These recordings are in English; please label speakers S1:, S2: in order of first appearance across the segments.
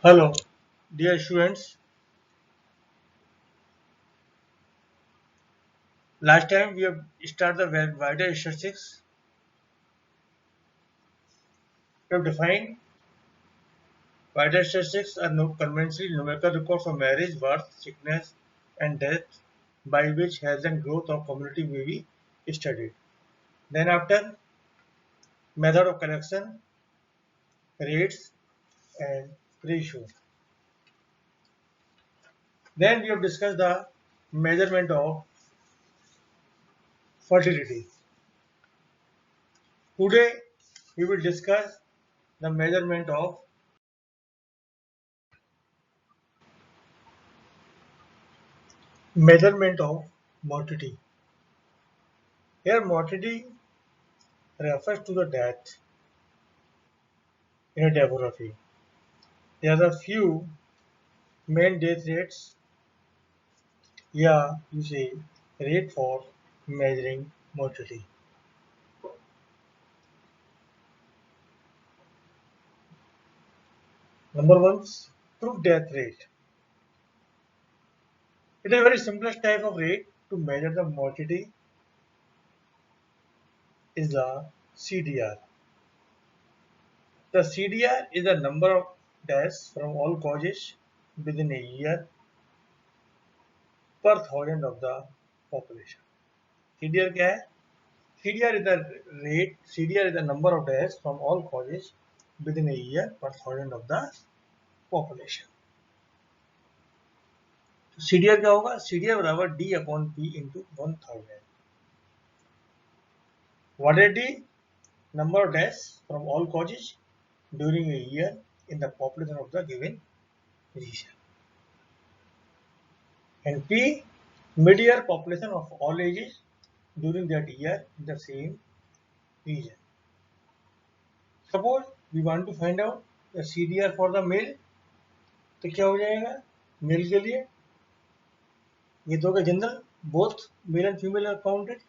S1: Hello, dear students. Last time we have started the wider statistics. We have defined wider statistics are no conventional numerical records of marriage, birth, sickness, and death by which health and growth of community may be studied. Then after method of collection, rates, and ratio. Then we have discussed the measurement of fertility. Today we will discuss the measurement of mortality. Here mortality refers to the death in a demography. There are a few main death rates, yeah, you say rate for measuring mortality. Number one, true death rate. It is a very simplest type of rate to measure the mortality is the CDR. The CDR is the number of deaths from all causes within a year per thousand of the population. CDR क्या है? CDR is the rate. CDR is the number of deaths from all causes within a year per thousand of the population. तो CDR क्या होगा? CDR बराबर D upon P into 1000. What is D? Number of deaths from all causes during a year in the population of the given region. And P, mid-year population of all ages during that year in the same region. Suppose we want to find out the CDR for the male, तो क्या हो जाएगा? Mail के लिए ये तो general both male and female are counted,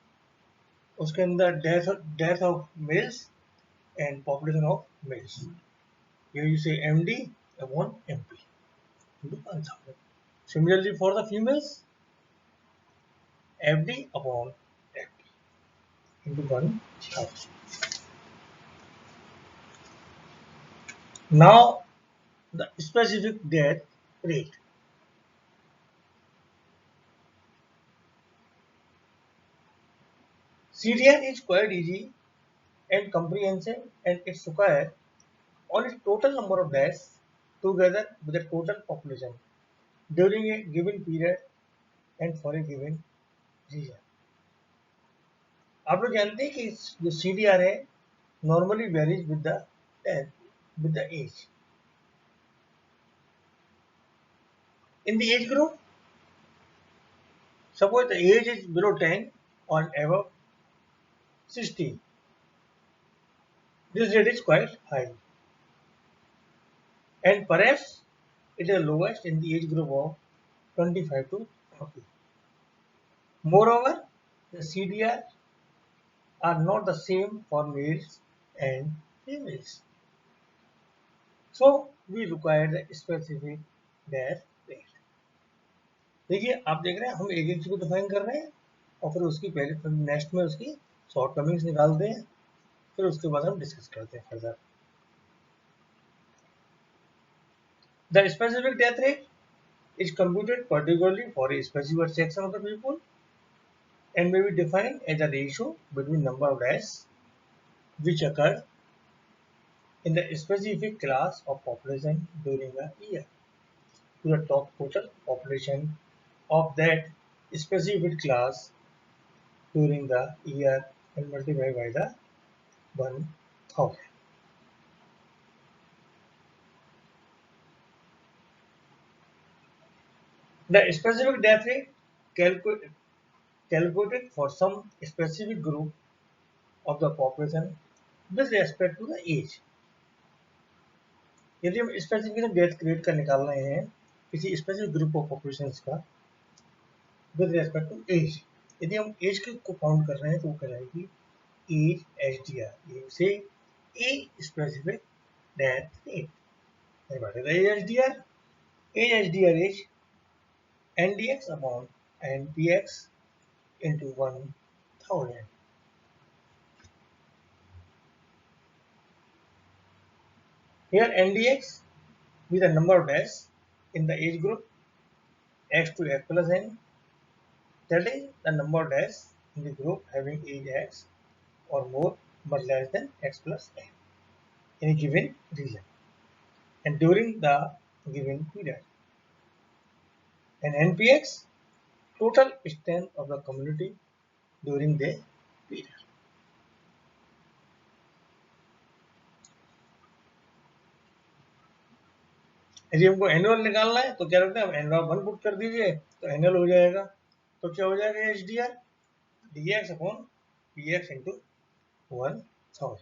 S1: उसके अंदर death of males and population of males. Here you say MD upon MP into 1000. Similarly for the females, FD upon FD into 1000. Now the specific death rate. CDR is quite easy and comprehensive, and it's required only total number of deaths together with the total population during a given period and for a given region. आप लोग जानते हैं कि जो CDR है normally varies with the death, with the age. In the age group, suppose the age is below 10 or above 60, this rate is quite high, and perhaps it is lowest in the age group of 25 to 40. Moreover, the CDR are not the same for males and females. So we require the specific death rate. देखिए आप देख रहे हैं हम एक को define कर रहे हैं और फिर उसकी पहले नेक्स्ट में उसकी शॉर्टकमिंग्स निकालते हैं, फिर उसके बाद हम डिस्कस करते हैं further. The specific death rate is computed particularly for a specific section of the people and may be defined as a ratio between number of deaths which occur in the specific class of population during a year to the total population of that specific class during the year and multiply by the 1000. The specific death rate calculated for some specific group of the population with respect to the age. यदि हम specific death rate का निकाल रहे हैं किसी specific group of population का with respect to as, यदि हम एज को काउंट कर रहे हैं तो वो कहलाएगी एज HDR. ये से ए specific death rate. divided by age HDR. Age HDR is NDX upon NPX into 1000. Here NDX with the number of days in the age group x to x plus n, that is the number of days in the group having age x or more but less than x plus n in a given region and during the given period. And NPX, total strength of the community during the period. यदि हमको annual निकालना है तो क्या करते हैं, हम annual 1 put कर दीजिए तो एनुअल हो जाएगा. तो क्या हो जाएगा H D R, D x upon P x into 1000.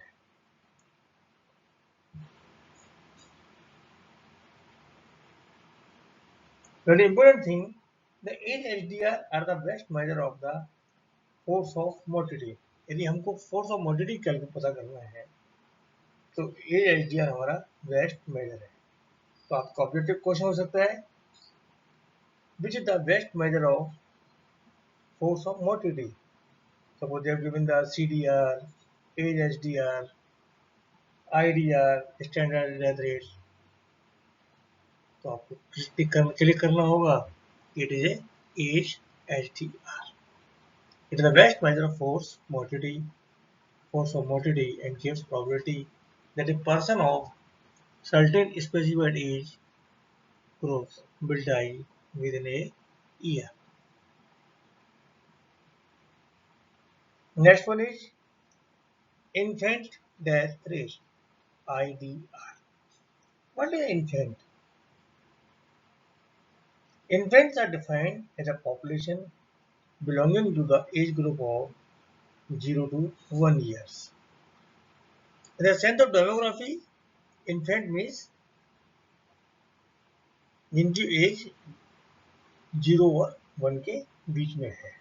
S1: Very important thing, the age HDR are the best measure of the force of motility. यदि हमको force of motility पता करना है तो एज HDR हमारा बेस्ट मेजर है. तो आपका ऑब्जेक्टिव क्वेश्चन हो सकता है, which is the best measure of force of motility? Suppose they have given the CDR, age HDR, IDR, standard death rate. तो आपको क्लिक करना होगा, it is a age HDR. It is the best measure of force of motility and gives probability that a person of certain specified age groups will die within a year. Next one is infant death rate, IDR. What is infant? Infants are defined as a population belonging to the age group of 0 to 1 years. In the sense of demography, infant means जिनकी as 0 और 1 के बीच में है,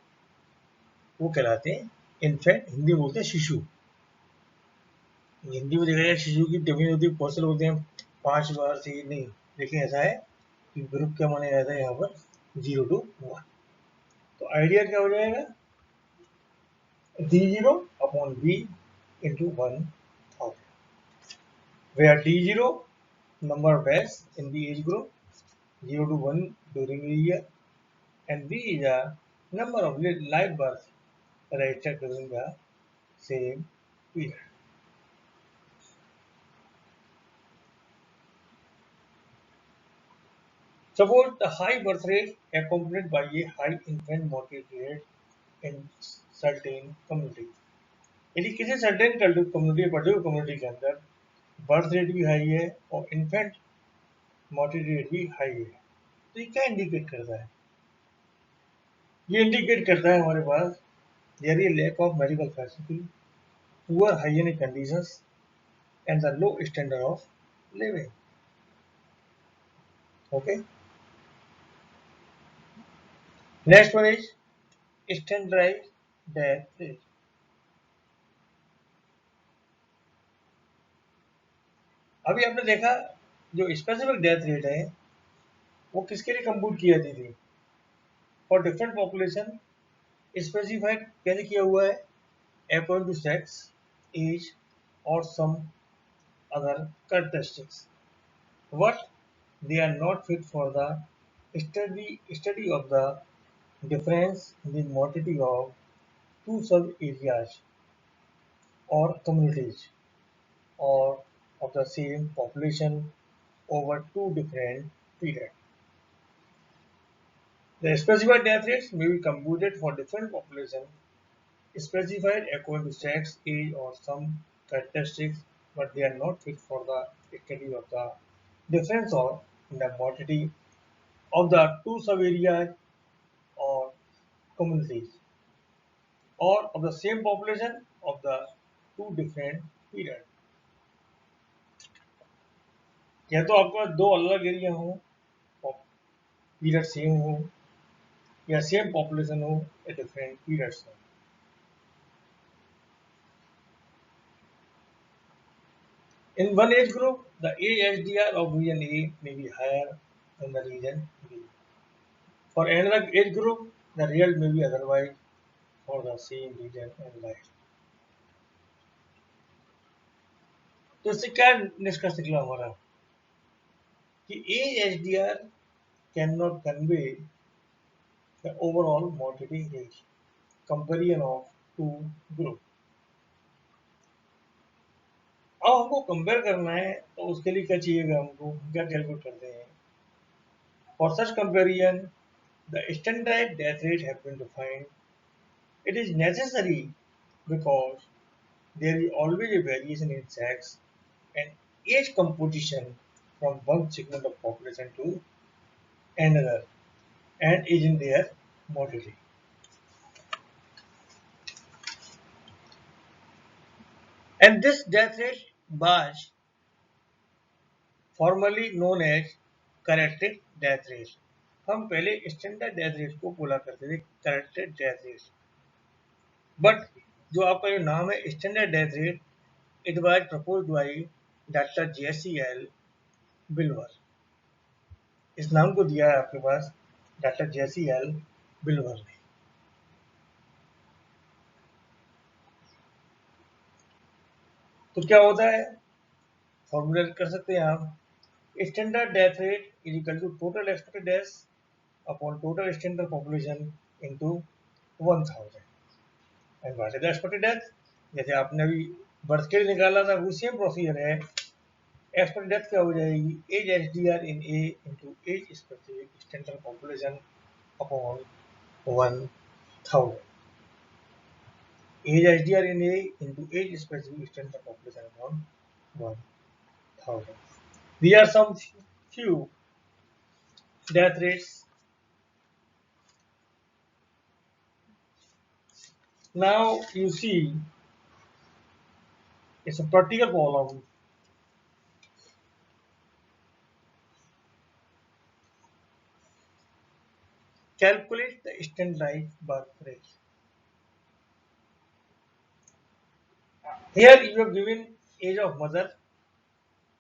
S1: वो कहलाते हैं infant. Hindi में बोलते हैं शिशु. हिंदी में देखा जाए शिशु की डेफिनेशन होती है, पॉसिबल होते हैं 5 बार से नहीं, लेकिन ऐसा है कि ग्रुप क्या माना जाता है यहाँ पर 0 to 1. तो आइडिया क्या हो जाएगा, D0 upon B into 1000, where D0 number of days in the age group 0 to 1 during a year and B is the number of live births registered during the same period. Suppose the high birth rate accompanied by a high infant mortality rate in certain community. यदि किसी certain community, particular community के अंदर birth rate भी high है और infant mortality rate भी high है, तो ये क्या इंडिकेट करता है? ये इंडिकेट करता है हमारे पास there is lack of medical facility, poor hygienic conditions and the low standard of living. Okay, next one is standardised death rate. अभी आपने देखा जो स्पेसिफिक डेथ रेट है वो किसके लिए कंप्यूट की जाती थी, फॉर डिफरेंट पॉपुलेशन. स्पेसिफाइड कैसे किया हुआ है, अकॉर्डिंग टू सेक्स, एज और some other characteristics, but they are not fit for the study of the difference in the mortality of two sub-areas or communities or of the same population over two different periods. The specified death rates may be computed for different populations specified according to sex, age, or some characteristics, but they are not fit for the study of the difference or in the mortality of the two sub-areas or communities or of the same population of the two different periods. या तो आपका दो अलग area हो, period same हो, या same population हो या डिफरेंट पीरियड्स हो. In one age group, the age HDR of region A may be higher than the region B. For another age group, the result may be otherwise for the same region and life. तो इससे क्या निष्कर्ष निकला हमारा कि age HDR cannot convey the overall mortality rate comparison of two group. अब हमको compare करना है तो उसके लिए क्या चाहिएगा हमको क्या कैलकुलेट करते हैं for such comparison the standard death rate have been defined it is necessary because there is always a variation in sex and age composition from one segment of population to another and is in their mortality. And this death rate was formerly known as corrected death rate. हम पहले standard death rate को बोला करते थे corrected death rate but जो आपका जो नाम है standard death rate it was proposed by doctor JCL बिलवर इस नाम को दिया है आपके पास डॉक्टर JCL बिलवर ने तो क्या होता है फॉर्मूलेट कर सकते हैं आप standard death rate is equal to total expected death upon total standard population into 1000 and what is the expected death जैसे आपने अभी बर्थ के लिए निकाला था वो सेम प्रोसीजर है एक्सपेक्टेड डेथ क्या हो जाएगी age HDR in a into age specific standard population upon 1000 age HDR in A into age specific standard population upon 1000. These are some few death rates. Now you see it's a practical problem. Calculate the standardized birth rate. Here you have given age of mother,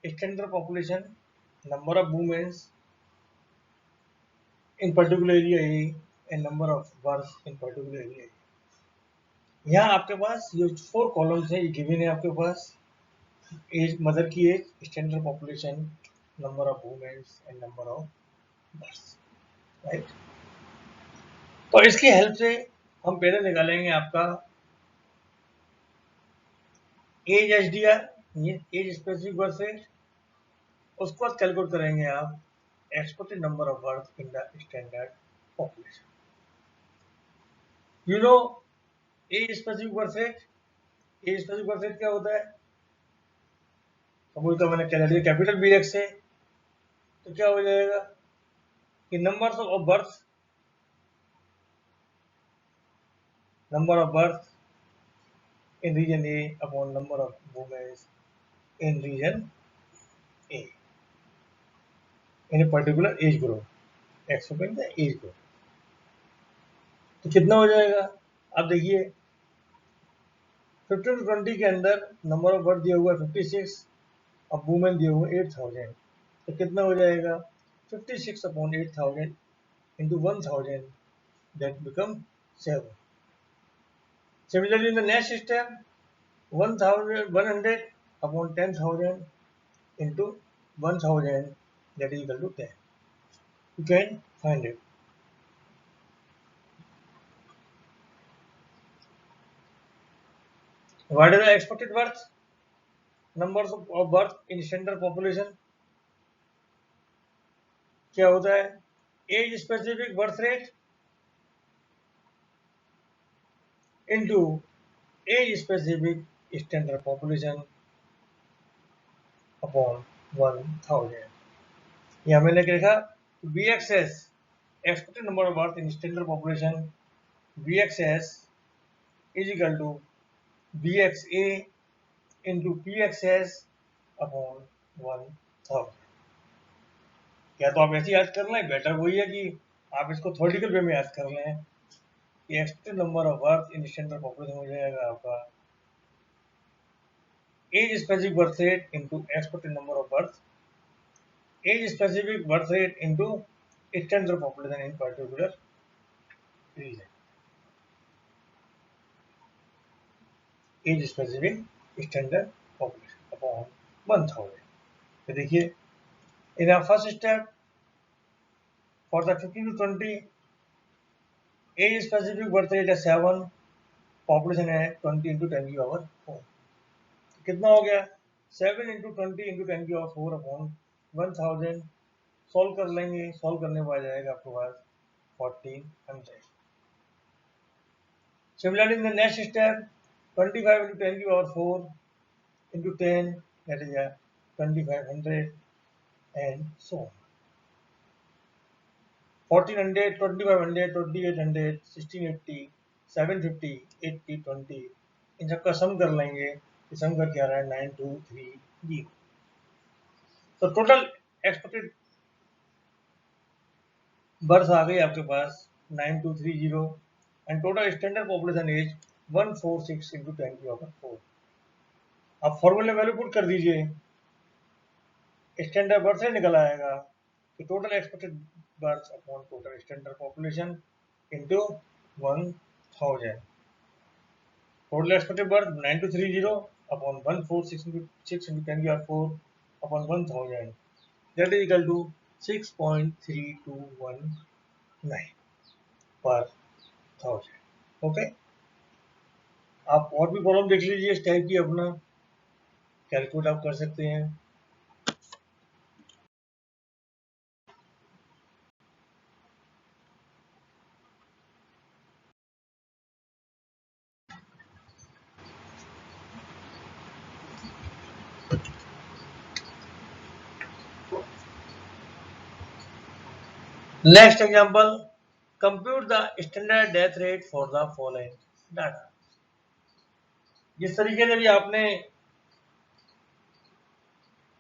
S1: standard population, number of women in particular area A and number of births in particular area A. यहाँ आपके पास ये 4 columns हैं ये given है आपके पास age mother की age standard population number of womens and number of births right तो इसकी हेल्प से हम पहले निकालेंगे आपका एज HDR ये एज स्पेसिफिक बर्थ रेट उसको बाद कैलकुलेट करेंगे आप expected number of birth in the standard population you know age specific birth rate age specific birth rate क्या होता है सपोज तो मैंने कह दिया कैपिटल BX है तो क्या हो जाएगा कि number of birth number of birth in region A upon number of women in region A in a particular age group. Explain the age group. तो कितना हो जाएगा आप देखिए 15 to 20 के अंदर नंबर ऑफ बर्थ दिया हुआ है 56 अब वुमेन दिया हुआ 8000 तो कितना हो जाएगा 56 upon 8000 into 1000 that become 7. Similarly in the next step 1100 upon 10,000 into 1000 that is equal to 10. You can find it. What is the expected birth? Numbers of birth in standard population. क्या होता है age specific birth rate into age specific standard population upon 1000 यहाँ मैंने लिखा BXS expected number of birth in standard population BXS is equal to BXA into PXS upon 1000 या तो आप ऐसे याद कर लें बेटर वही है कि आप इसको थ्योरेटिकल वे में याद कर लें कि expected number of birth in standard population हो जाएगा आपका age specific birth rate into expected number of births, age specific birth rate into extended population in particular region, age specific extended population upon 1000. तो देखिए, in our first step for the 15 to 20 age specific birth rate है 7, population है 20 into 10 की power 4, कितना हो गया 7 into 20 into 10 की power 4 upon 1000, solve कर लेंगे, सॉल्व करने पर आ जाएगा आपके पास 1400. Similarly, in the next step, 25 into 10 की power 4 into 10, that is 2500 and so on. 1400, 2500, 2800, 1680, 750, 80, 20, इन सबका सम कर लेंगे, सम कर क्या रहा है 9230. तो टोटल एक्सपेक्टेड बर्थ आ गई आपके पास 9230 and total standard population as 146 into 10 की पावर 4. आप फॉर्मूले वैल्यू पुट कर दीजिए, स्टैंडर्ड बर्थ से निकल आएगा कि total expected birth upon total standard population into 1000. Total expected birth 9230 upon 146 into 10 की power 4 upon 1000, that is equal to 6.3219 per 1000. Okay, आप और भी प्रॉब्लम देख लीजिए इस टाइप की, अपना कैलकुलेट आप कर सकते हैं. Next example, compute the standard death rate for the following data. जिस तरीके से भी आपने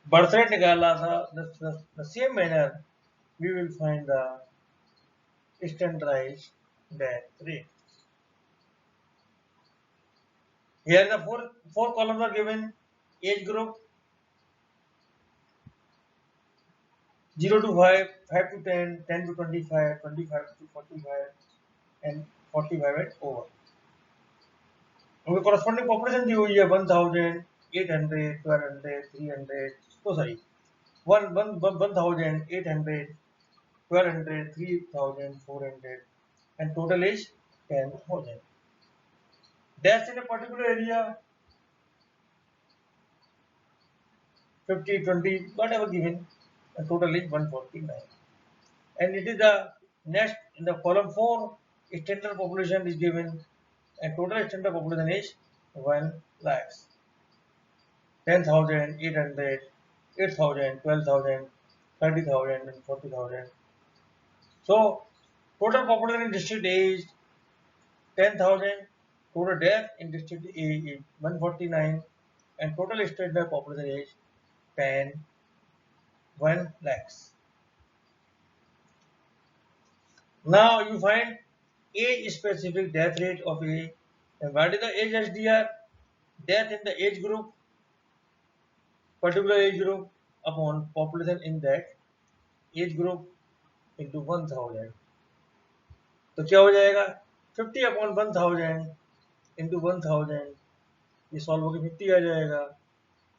S1: बर्थ रेट निकाला था, the same manner we will find the standardized death rate. Here the four columns are given: age group 0 to 5, 5 to 10, 10 to 25, 25 to 45, and 45 and over. उनके corresponding population दी हुई है 1000, 800, 1200, 300, oh sorry, 1000, 800, 1200, 3000, 400, and total is 10,000. Deaths in a particular area 50, 20, whatever given, and total is 149. And it is the next in the column 4, standard population is given, and total standard population is 1 lakhs, 10,000, 800, 8,000, 12,000, 30,000, and 40,000. So total population in district A is 10,000, total death in district A is 149, and total standard population is 1 lakhs. Now you find age specific death rate of A, and what is the age SDR? Death in the age group, particular age group upon population in that age group into 1000. तो क्या हो जाएगा 50 upon 1000 into 1000, ये solve होकर 50 आ जाएगा.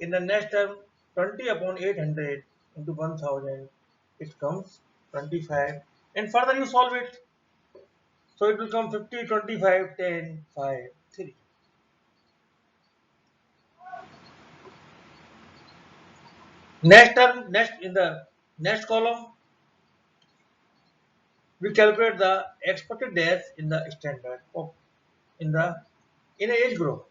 S1: In the next term 20 upon 800 into 1000, it comes 25, and further you solve it, so it will come 50, 25, 10, 5, 3. Next term, next in the next column, we calculate the expected death in the standard of in the in a age group.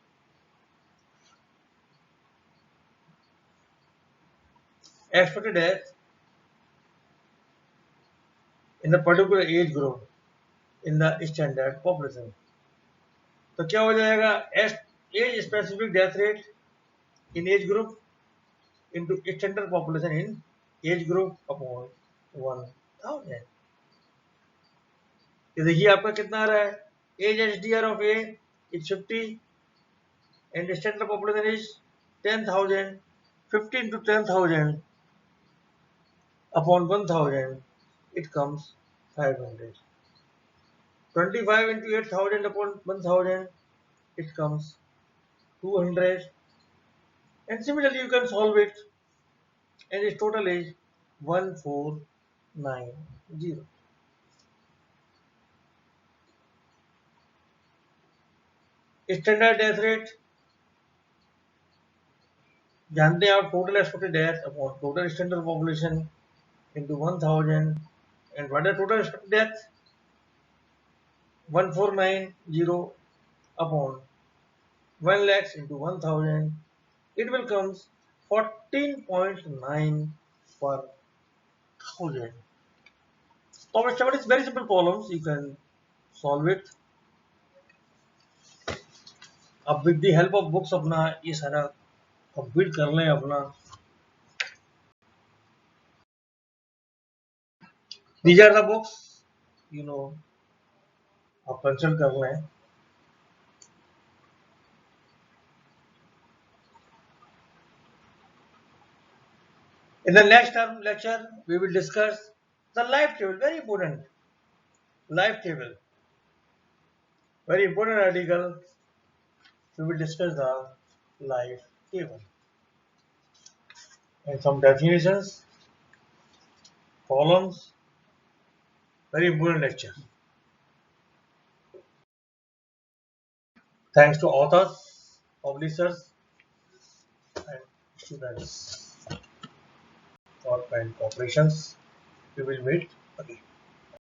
S1: Expected death in the particular age group in the standard population. तो क्या हो जाएगा age specific death rate in age group into standard population in age group upon 1000. ये देखिए आपका कितना आ रहा है, age SDR of A is 50 and standard population is 10,000, 50 into 10,000 upon 1,000, it comes 500. 25 into 8,000 upon 1,000, it comes 200. And similarly, you can solve it, and its total is 1490. Standard death rate, जानते हैं आप, total expected death upon total standard population into 1,000. And what is total expected death? 1490 upon 1 lakhs into 1,000. It will comes 14.9 per thousand. So it's very simple problems. You can solve it. अब with the help of books अपना ये सारा complete कर लें अपना. These are the books, आप consult कर लें. In the next term lecture, we will discuss the life table. Very important. Life table. Very important article. We will discuss the life table. And some definitions, columns. Very important lecture. Thanks to authors, publishers, and students for kind cooperations. We will meet again.